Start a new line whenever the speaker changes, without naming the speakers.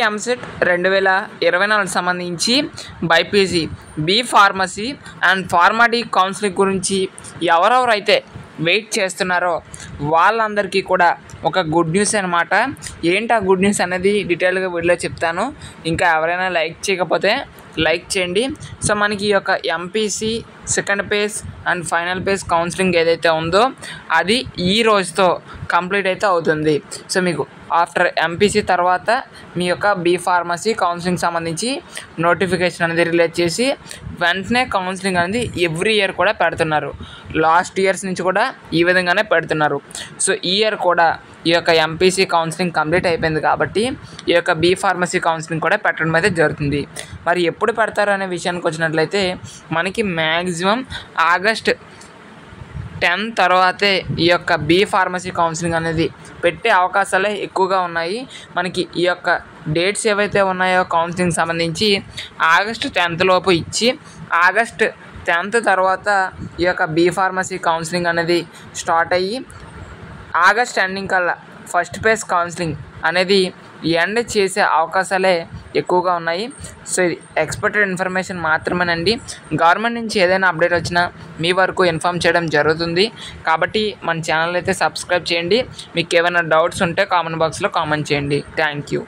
ఎంసెట్ 2024 సంబంధించి BiPC, B pharmacy and PharmD counselling గురించి ఎవరెవరైతే వెయిట్ చేస్తున్నారో వాళ్ళందరికీ కూడా ఒక గుడ్ న్యూస్ అనమాట. ఏంటి ఆ గుడ్ న్యూస్ అనేది డీటెయిల్గా వీడియోలో చెప్తాను. ఇంకా ఎవరైనా లైక్ చేయకపోతే లైక్ చేయండి. సో మనకి ఈ యొక్క MPC second page and final page counselling ఏదైతే ఉందో అది ఈ రోజుతో కంప్లీట్ అయితే అవుతుంది. సో మీకు ఆఫ్టర్ ఎంపీసీ తర్వాత మీ యొక్క బీ ఫార్మసీ కౌన్సిలింగ్ సంబంధించి నోటిఫికేషన్ అనేది రిలీజ్ చేసి వెంటనే కౌన్సిలింగ్ అనేది ఎవ్రీ ఇయర్ కూడా పెడుతున్నారు. లాస్ట్ ఇయర్స్ నుంచి కూడా ఈ విధంగానే పెడుతున్నారు. సో ఈ ఇయర్ కూడా ఈ యొక్క ఎంపీసీ కౌన్సిలింగ్ కంప్లీట్ అయిపోయింది కాబట్టి ఈ యొక్క బీ ఫార్మసీ కౌన్సిలింగ్ కూడా పెట్టడం అయితే జరుగుతుంది. మరి ఎప్పుడు పెడతారు అనే విషయానికి వచ్చినట్లయితే మనకి మ్యాక్సిమం ఆగస్ట్ 10 తర్వాతే ఈ యొక్క బీ ఫార్మసీ కౌన్సిలింగ్ అనేది పెట్టే అవకాశాలే ఎక్కువగా ఉన్నాయి. మనకి ఈ యొక్క డేట్స్ ఏవైతే ఉన్నాయో కౌన్సిలింగ్ సంబంధించి ఆగస్ట్ 10th లోపు ఇచ్చి ఆగస్ట్ 10th తర్వాత ఈ యొక్క బీ ఫార్మసీ కౌన్సిలింగ్ అనేది స్టార్ట్ అయ్యి ఆగస్ట్ ఎండింగ్ కల్లా ఫస్ట్ ఫేజ్ కౌన్సిలింగ్ అనేది ఎండ్ చేసే అవకాశాలే ఎక్కువగా ఉన్నాయి. సో ఇది ఎక్స్పెక్టెడ్ ఇన్ఫర్మేషన్ మాత్రమేనండి. గవర్నమెంట్ నుంచి ఏదైనా అప్డేట్ వచ్చినా మీ వరకు ఇన్ఫామ్ చేయడం జరుగుతుంది. కాబట్టి మన ఛానల్ అయితే సబ్స్క్రైబ్ చేయండి. మీకు ఏమైనా డౌట్స్ ఉంటే కామెంట్ బాక్స్లో కామెంట్ చేయండి. Thank you.